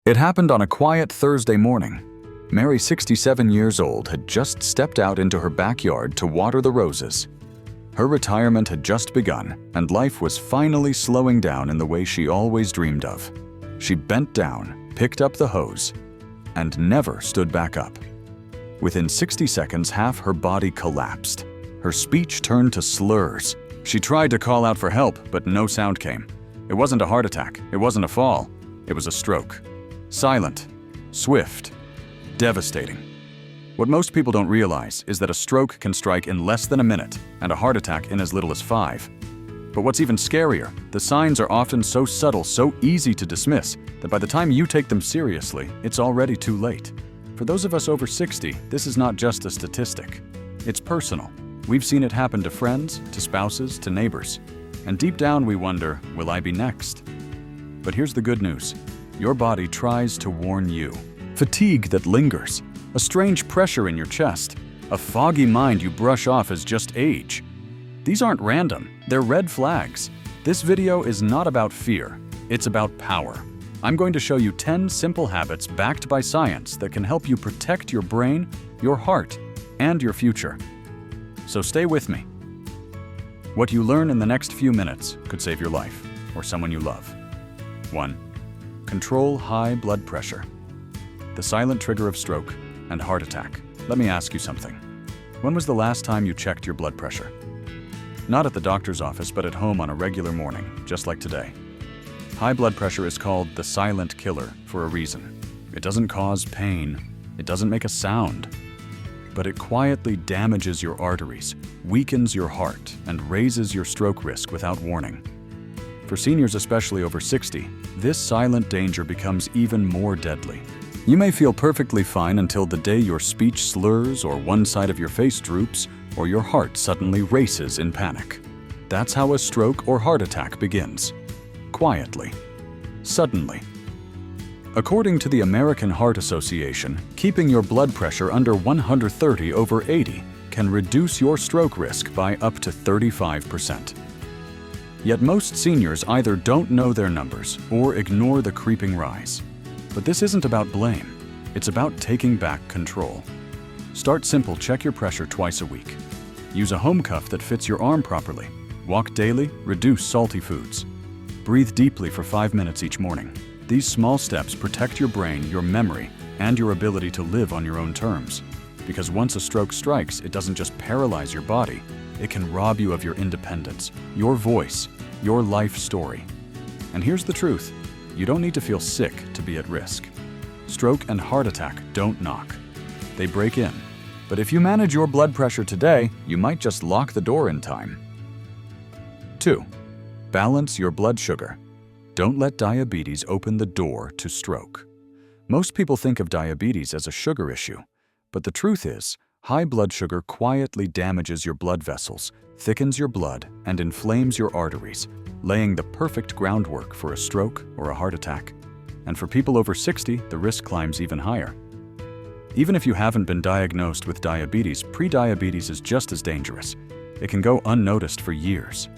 It happened on a quiet Thursday morning. Mary, 67 years old, had just stepped out into her backyard to water the roses. Her retirement had just begun, and life was finally slowing down in the way she always dreamed of. She bent down, picked up the hose, and never stood back up. Within 60 seconds, half her body collapsed. Her speech turned to slurs. She tried to call out for help, but no sound came. It wasn't a heart attack. It wasn't a fall. It was a stroke. Silent, swift, devastating. What most people don't realize is that a stroke can strike in less than a minute and a heart attack in as little as 5. But what's even scarier, the signs are often so subtle, so easy to dismiss, that by the time you take them seriously, it's already too late. For those of us over 60, this is not just a statistic. It's personal. We've seen it happen to friends, to spouses, to neighbors. And deep down we wonder, will I be next? But here's the good news. Your body tries to warn you. Fatigue that lingers, a strange pressure in your chest, a foggy mind you brush off as just age. These aren't random, they're red flags. This video is not about fear, it's about power. I'm going to show you 10 simple habits backed by science that can help you protect your brain, your heart, and your future. So stay with me. What you learn in the next few minutes could save your life or someone you love. 1. Control high blood pressure. The silent trigger of stroke and heart attack. Let me ask you something. When was the last time you checked your blood pressure? Not at the doctor's office, but at home on a regular morning, just like today. High blood pressure is called the silent killer for a reason. It doesn't cause pain, it doesn't make a sound, but it quietly damages your arteries, weakens your heart, and raises your stroke risk without warning. For seniors, especially over 60, this silent danger becomes even more deadly. You may feel perfectly fine until the day your speech slurs or one side of your face droops or your heart suddenly races in panic. That's how a stroke or heart attack begins. Quietly. Suddenly. According to the American Heart Association, keeping your blood pressure under 130/80 can reduce your stroke risk by up to 35%. Yet most seniors either don't know their numbers or ignore the creeping rise. But this isn't about blame. It's about taking back control. Start simple, check your pressure twice a week. Use a home cuff that fits your arm properly. Walk daily, reduce salty foods. Breathe deeply for 5 minutes each morning. These small steps protect your brain, your memory, and your ability to live on your own terms. Because once a stroke strikes, it doesn't just paralyze your body, it can rob you of your independence, your voice, your life story. And here's the truth. You don't need to feel sick to be at risk. Stroke and heart attack don't knock. They break in. But if you manage your blood pressure today, you might just lock the door in time. 2. Balance your blood sugar. Don't let diabetes open the door to stroke. Most people think of diabetes as a sugar issue, but the truth is, high blood sugar quietly damages your blood vessels, thickens your blood, and inflames your arteries, laying the perfect groundwork for a stroke or a heart attack. And for people over 60, the risk climbs even higher. Even if you haven't been diagnosed with diabetes, prediabetes is just as dangerous. It can go unnoticed for years.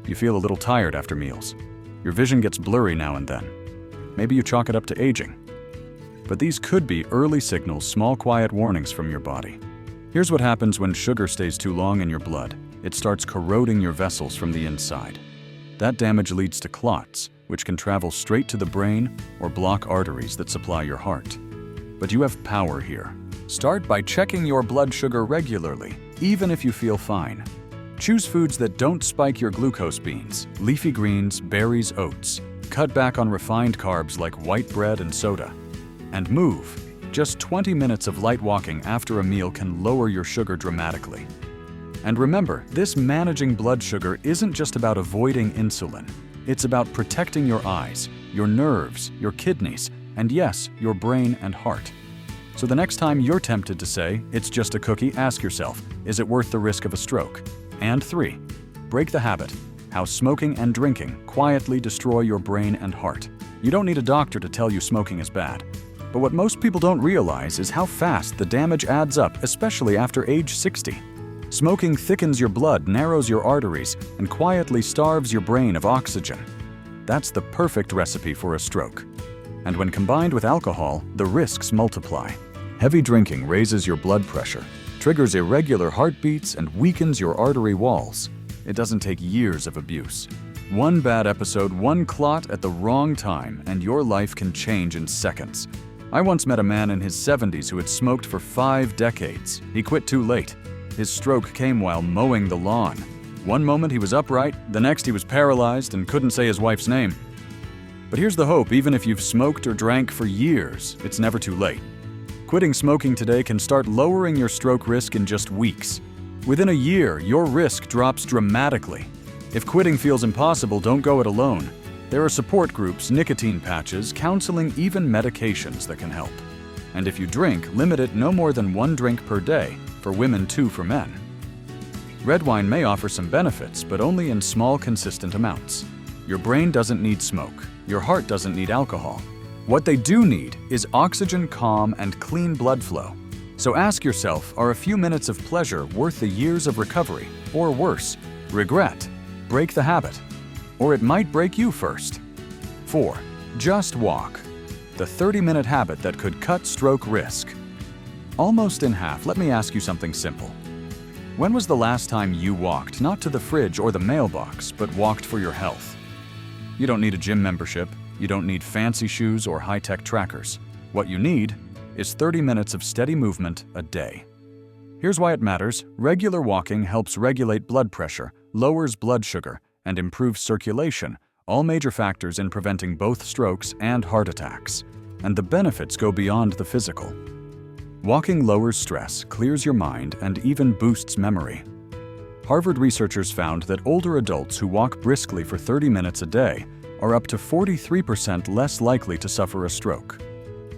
You feel a little tired after meals. Your vision gets blurry now and then. Maybe you chalk it up to aging. But these could be early signals, small quiet warnings from your body. Here's what happens when sugar stays too long in your blood. It starts corroding your vessels from the inside. That damage leads to clots, which can travel straight to the brain or block arteries that supply your heart. But you have power here. Start by checking your blood sugar regularly, even if you feel fine. Choose foods that don't spike your glucose: beans, leafy greens, berries, oats. Cut back on refined carbs like white bread and soda. And move. Just 20 minutes of light walking after a meal can lower your sugar dramatically. And remember, this managing blood sugar isn't just about avoiding insulin. It's about protecting your eyes, your nerves, your kidneys, and yes, your brain and heart. So the next time you're tempted to say, it's just a cookie, ask yourself, is it worth the risk of a stroke? And 3, break the habit. How smoking and drinking quietly destroy your brain and heart. You don't need a doctor to tell you smoking is bad. But what most people don't realize is how fast the damage adds up, especially after age 60. Smoking thickens your blood, narrows your arteries, and quietly starves your brain of oxygen. That's the perfect recipe for a stroke. And when combined with alcohol, the risks multiply. Heavy drinking raises your blood pressure, triggers irregular heartbeats, and weakens your artery walls. It doesn't take years of abuse. One bad episode, one clot at the wrong time, and your life can change in seconds. I once met a man in his 70s who had smoked for 5 decades. He quit too late. His stroke came while mowing the lawn. One moment he was upright, the next he was paralyzed and couldn't say his wife's name. But here's the hope: even if you've smoked or drank for years, it's never too late. Quitting smoking today can start lowering your stroke risk in just weeks. Within a year, your risk drops dramatically. If quitting feels impossible, don't go it alone. There are support groups, nicotine patches, counseling, even medications that can help. And if you drink, limit it no more than 1 drink per day, for women 2 for men. Red wine may offer some benefits, but only in small, consistent amounts. Your brain doesn't need smoke. Your heart doesn't need alcohol. What they do need is oxygen, calm, and clean blood flow. So ask yourself, are a few minutes of pleasure worth the years of recovery? Or worse, regret? Break the habit. Or it might break you first. 4. Just walk. The 30-minute habit that could cut stroke risk. Almost in half. Let me ask you something simple. When was the last time you walked, not to the fridge or the mailbox, but walked for your health? You don't need a gym membership. You don't need fancy shoes or high-tech trackers. What you need is 30 minutes of steady movement a day. Here's why it matters. Regular walking helps regulate blood pressure, lowers blood sugar, and improves circulation, all major factors in preventing both strokes and heart attacks. And the benefits go beyond the physical. Walking lowers stress, clears your mind, and even boosts memory. Harvard researchers found that older adults who walk briskly for 30 minutes a day are up to 43% less likely to suffer a stroke.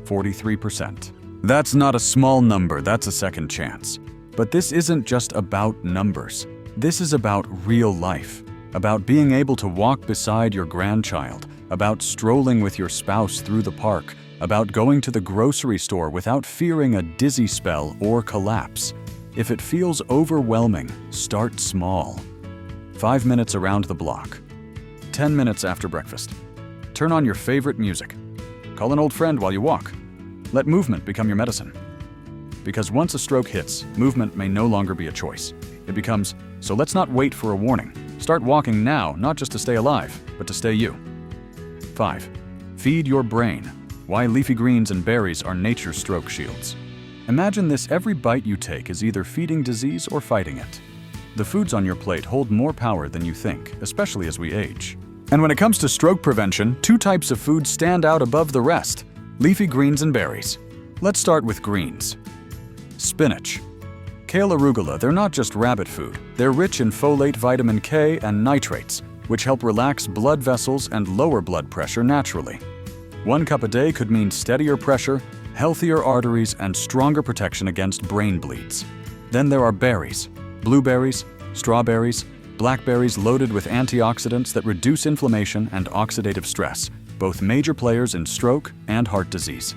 43%. That's not a small number, that's a second chance. But this isn't just about numbers. This is about real life, about being able to walk beside your grandchild, about strolling with your spouse through the park, about going to the grocery store without fearing a dizzy spell or collapse. If it feels overwhelming, start small. 5 minutes around the block. 10 minutes after breakfast. Turn on your favorite music. Call an old friend while you walk. Let movement become your medicine. Because once a stroke hits, movement may no longer be a choice. It becomes, so let's not wait for a warning. Start walking now, not just to stay alive, but to stay you. 5. Feed your brain. Why leafy greens and berries are nature's stroke shields. Imagine this: every bite you take is either feeding disease or fighting it. The foods on your plate hold more power than you think, especially as we age. And when it comes to stroke prevention, 2 types of food stand out above the rest: leafy greens and berries. Let's start with greens. Spinach. Kale, arugula, they're not just rabbit food. They're rich in folate, vitamin K, and nitrates, which help relax blood vessels and lower blood pressure naturally. 1 cup a day could mean steadier pressure, healthier arteries, and stronger protection against brain bleeds. Then there are berries. Blueberries, strawberries, blackberries loaded with antioxidants that reduce inflammation and oxidative stress, both major players in stroke and heart disease.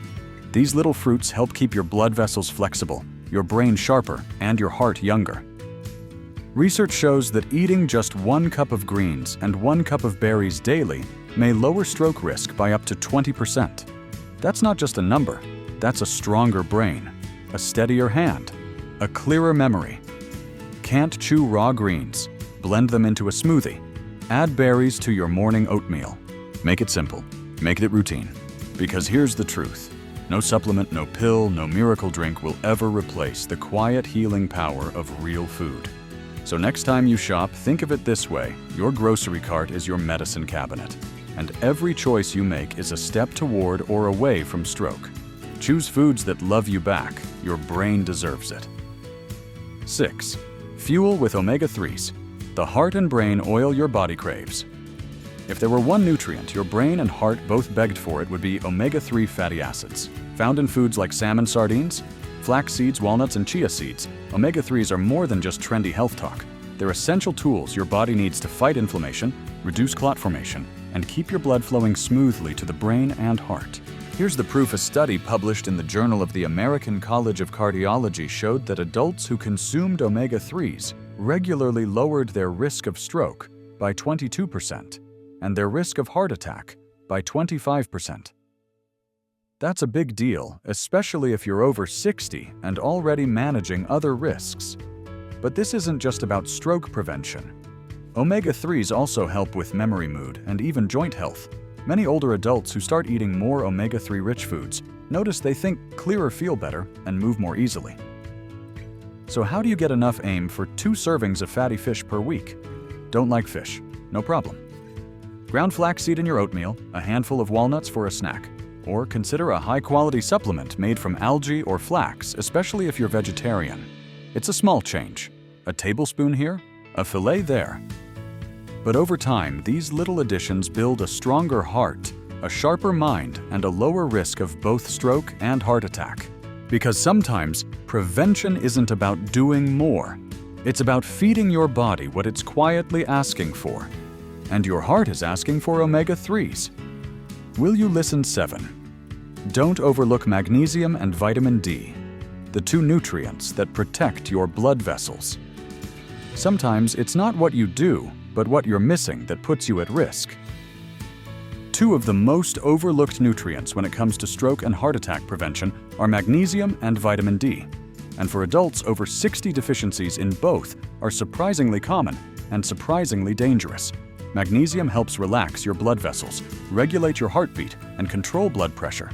These little fruits help keep your blood vessels flexible, your brain sharper, and your heart younger. Research shows that eating just 1 cup of greens and 1 cup of berries daily may lower stroke risk by up to 20%. That's not just a number, that's a stronger brain, a steadier hand, a clearer memory. Can't chew raw greens? Blend them into a smoothie. Add berries to your morning oatmeal. Make it simple. Make it routine. Because here's the truth. No supplement, no pill, no miracle drink will ever replace the quiet healing power of real food. So next time you shop, think of it this way: your grocery cart is your medicine cabinet, and every choice you make is a step toward or away from stroke. Choose foods that love you back. Your brain deserves it. 6. Fuel with omega-3s. The heart and brain oil your body craves. If there were one nutrient your brain and heart both begged for, it would be omega-3 fatty acids. Found in foods like salmon, sardines, flax seeds, walnuts, and chia seeds, omega-3s are more than just trendy health talk. They're essential tools your body needs to fight inflammation, reduce clot formation, and keep your blood flowing smoothly to the brain and heart. Here's the proof: a study published in the Journal of the American College of Cardiology showed that adults who consumed omega-3s regularly lowered their risk of stroke by 22% and their risk of heart attack by 25%. That's a big deal, especially if you're over 60 and already managing other risks. But this isn't just about stroke prevention. Omega-3s also help with memory, mood, and even joint health. Many older adults who start eating more omega-3 rich foods notice they think clearer, feel better, and move more easily. So how do you get enough? Aim for 2 servings of fatty fish per week. Don't like fish? No problem. Ground flaxseed in your oatmeal, a handful of walnuts for a snack. Or consider a high-quality supplement made from algae or flax, especially if you're vegetarian. It's a small change. A tablespoon here, a fillet there. But over time, these little additions build a stronger heart, a sharper mind, and a lower risk of both stroke and heart attack. Because sometimes, prevention isn't about doing more. It's about feeding your body what it's quietly asking for. And your heart is asking for omega-3s. Will you listen? 7. Don't overlook magnesium and vitamin D, the 2 nutrients that protect your blood vessels. Sometimes it's not what you do, but what you're missing that puts you at risk. 2 of the most overlooked nutrients when it comes to stroke and heart attack prevention are magnesium and vitamin D. And for adults, over 60 deficiencies in both are surprisingly common and surprisingly dangerous. Magnesium helps relax your blood vessels, regulate your heartbeat, and control blood pressure.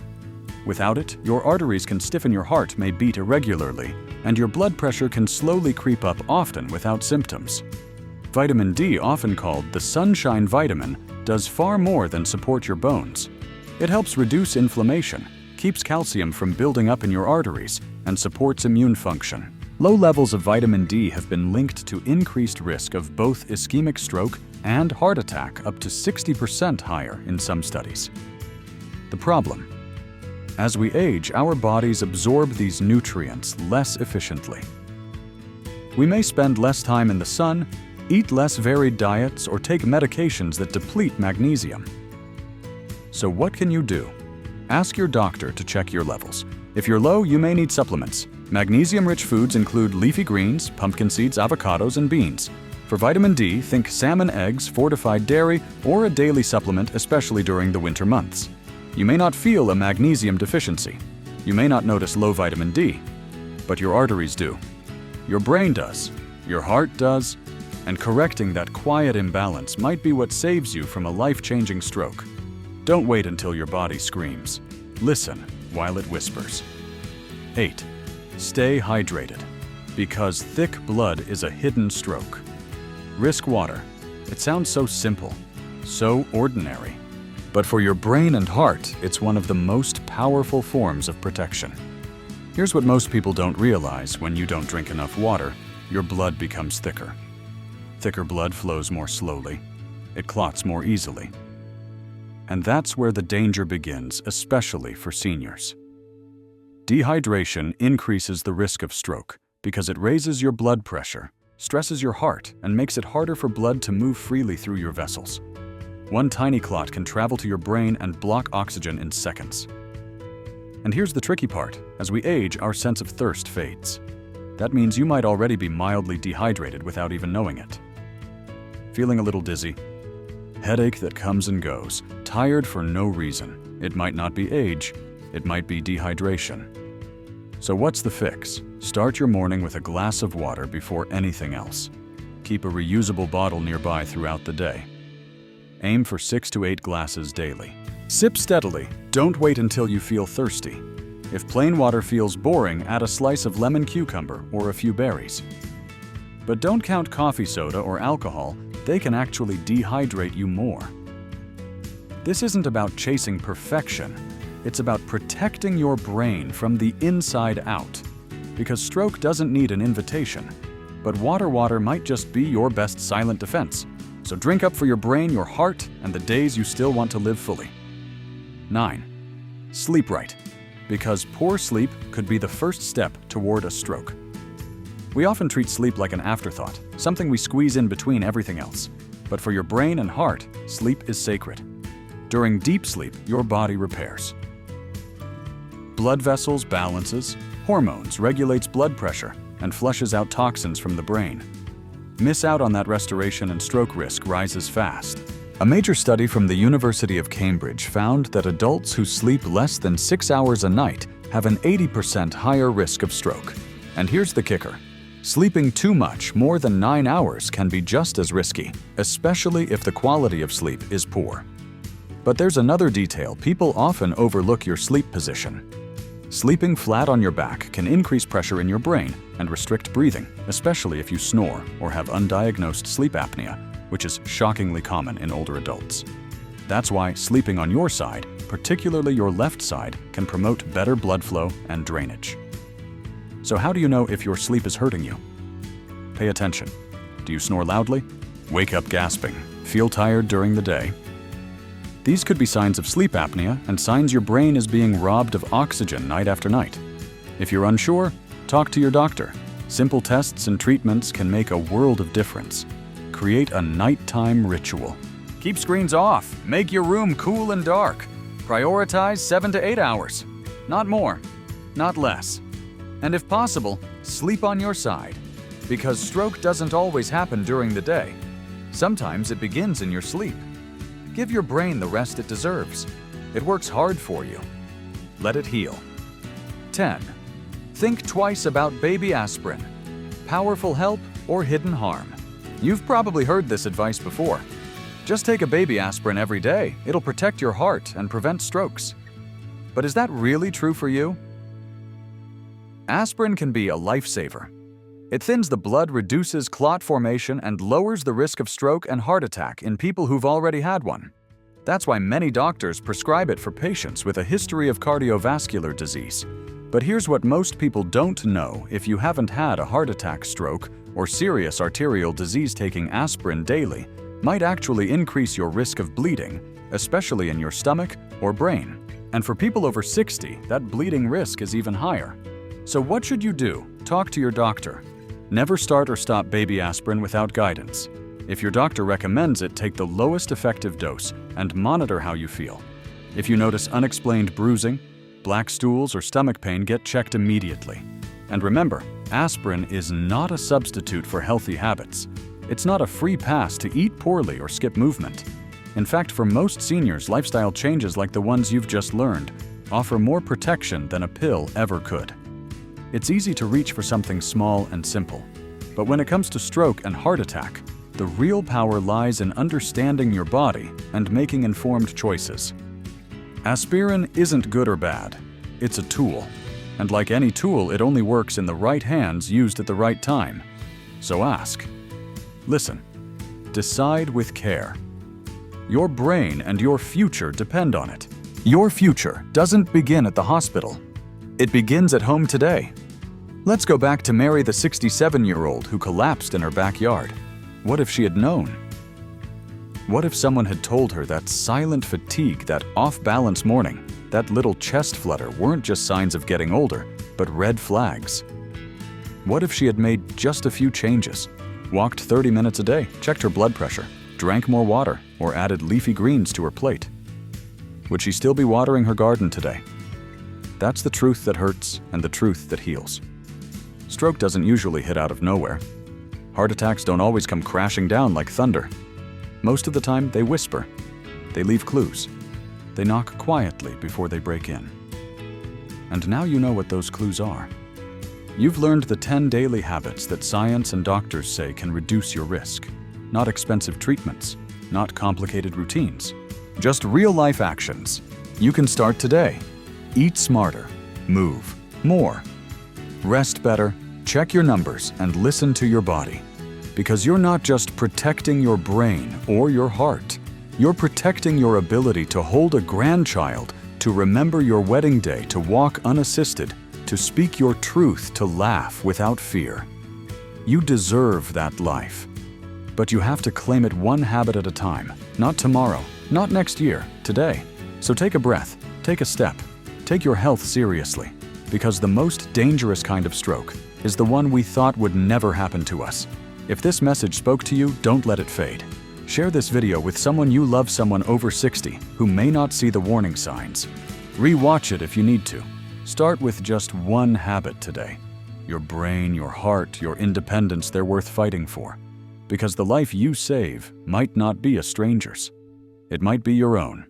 Without it, your arteries can stiffen, your heart may beat irregularly, and your blood pressure can slowly creep up, often without symptoms. Vitamin D, often called the sunshine vitamin, does far more than support your bones. It helps reduce inflammation, keeps calcium from building up in your arteries, and supports immune function. Low levels of vitamin D have been linked to increased risk of both ischemic stroke and heart attack, up to 60% higher in some studies. The problem: as we age, our bodies absorb these nutrients less efficiently. We may spend less time in the sun, eat less varied diets, or take medications that deplete magnesium. So what can you do? Ask your doctor to check your levels. If you're low, you may need supplements. Magnesium-rich foods include leafy greens, pumpkin seeds, avocados, and beans. For vitamin D, think salmon, eggs, fortified dairy, or a daily supplement, especially during the winter months. You may not feel a magnesium deficiency. You may not notice low vitamin D, but your arteries do. Your brain does. Your heart does. And correcting that quiet imbalance might be what saves you from a life-changing stroke. Don't wait until your body screams. Listen while it whispers. 8. Stay hydrated. Because thick blood is a hidden stroke. Risk water. It sounds so simple, so ordinary. But for your brain and heart, it's one of the most powerful forms of protection. Here's what most people don't realize: when you don't drink enough water, your blood becomes thicker. Thicker blood flows more slowly. It clots more easily. And that's where the danger begins, especially for seniors. Dehydration increases the risk of stroke because it raises your blood pressure, stresses your heart, and makes it harder for blood to move freely through your vessels. One tiny clot can travel to your brain and block oxygen in seconds. And here's the tricky part: as we age, our sense of thirst fades. That means you might already be mildly dehydrated without even knowing it. Feeling a little dizzy? Headache that comes and goes, tired for no reason. It might not be age, it might be dehydration. So what's the fix? Start your morning with a glass of water before anything else. Keep a reusable bottle nearby throughout the day. Aim for 6 to 8 glasses daily. Sip steadily. Don't wait until you feel thirsty. If plain water feels boring, add a slice of lemon cucumber or a few berries. But don't count coffee soda or alcohol. They can actually dehydrate you more. This isn't about chasing perfection. It's about protecting your brain from the inside out. Because stroke doesn't need an invitation. But water might just be your best silent defense. So drink up for your brain, your heart, and the days you still want to live fully. 9. Sleep right. Because poor sleep could be the first step toward a stroke. We often treat sleep like an afterthought, something we squeeze in between everything else. But for your brain and heart, sleep is sacred. During deep sleep, your body repairs. Blood vessels balances, hormones regulates blood pressure, and flushes out toxins from the brain. Miss out on that restoration and stroke risk rises fast. A major study from the University of Cambridge found that adults who sleep less than 6 hours a night have an 80% higher risk of stroke. And here's the kicker. Sleeping too much, more than 9 hours, can be just as risky, especially if the quality of sleep is poor. But there's another detail. People often overlook your sleep position. Sleeping flat on your back can increase pressure in your brain and restrict breathing, especially if you snore or have undiagnosed sleep apnea, which is shockingly common in older adults. That's why sleeping on your side, particularly your left side, can promote better blood flow and drainage. So how do you know if your sleep is hurting you? Pay attention. Do you snore loudly? Wake up gasping? Feel tired during the day? These could be signs of sleep apnea and signs your brain is being robbed of oxygen night after night. If you're unsure, talk to your doctor. Simple tests and treatments can make a world of difference. Create a nighttime ritual. Keep screens off. Make your room cool and dark. Prioritize 7 to 8 hours. Not more, not less. And if possible, sleep on your side. Because stroke doesn't always happen during the day. Sometimes it begins in your sleep. Give your brain the rest it deserves. It works hard for you. Let it heal. 10. Think twice about baby aspirin. Powerful help or hidden harm? You've probably heard this advice before. Just take a baby aspirin every day. It'll protect your heart and prevent strokes. But is that really true for you? Aspirin can be a lifesaver. It thins the blood, reduces clot formation, and lowers the risk of stroke and heart attack in people who've already had one. That's why many doctors prescribe it for patients with a history of cardiovascular disease. But here's what most people don't know. If you haven't had a heart attack, stroke, or serious arterial disease, taking aspirin daily might actually increase your risk of bleeding, especially in your stomach or brain. And for people over 60, that bleeding risk is even higher. So what should you do? Talk to your doctor. Never start or stop baby aspirin without guidance. If your doctor recommends it, take the lowest effective dose and monitor how you feel. If you notice unexplained bruising, black stools, or stomach pain, get checked immediately. And remember, aspirin is not a substitute for healthy habits. It's not a free pass to eat poorly or skip movement. In fact, for most seniors, lifestyle changes like the ones you've just learned offer more protection than a pill ever could. It's easy to reach for something small and simple. But when it comes to stroke and heart attack, the real power lies in understanding your body and making informed choices. Aspirin isn't good or bad. It's a tool. And like any tool, it only works in the right hands used at the right time. So ask. Listen. Decide with care. Your brain and your future depend on it. Your future doesn't begin at the hospital. It begins at home today. Let's go back to Mary, the 67-year-old who collapsed in her backyard. What if she had known? What if someone had told her that silent fatigue, that off-balance morning, that little chest flutter weren't just signs of getting older, but red flags? What if she had made just a few changes? Walked 30 minutes a day, checked her blood pressure, drank more water, or added leafy greens to her plate? Would she still be watering her garden today? That's the truth that hurts and the truth that heals. Stroke doesn't usually hit out of nowhere. Heart attacks don't always come crashing down like thunder. Most of the time, they whisper. They leave clues. They knock quietly before they break in. And now you know what those clues are. You've learned the 10 daily habits that science and doctors say can reduce your risk. Not expensive treatments, not complicated routines, just real-life actions. You can start today. Eat smarter, move more, rest better, check your numbers, and listen to your body. Because you're not just protecting your brain or your heart, you're protecting your ability to hold a grandchild, to remember your wedding day, to walk unassisted, to speak your truth, to laugh without fear. You deserve that life. But you have to claim it one habit at a time, not tomorrow, not next year, today. So take a breath, take a step. Take your health seriously, because the most dangerous kind of stroke is the one we thought would never happen to us. If this message spoke to you, don't let it fade. Share this video with someone you love, someone over 60 who may not see the warning signs. Re-watch it if you need to. Start with just one habit today. Your brain, your heart, your independence, they're worth fighting for. Because the life you save might not be a stranger's. It might be your own.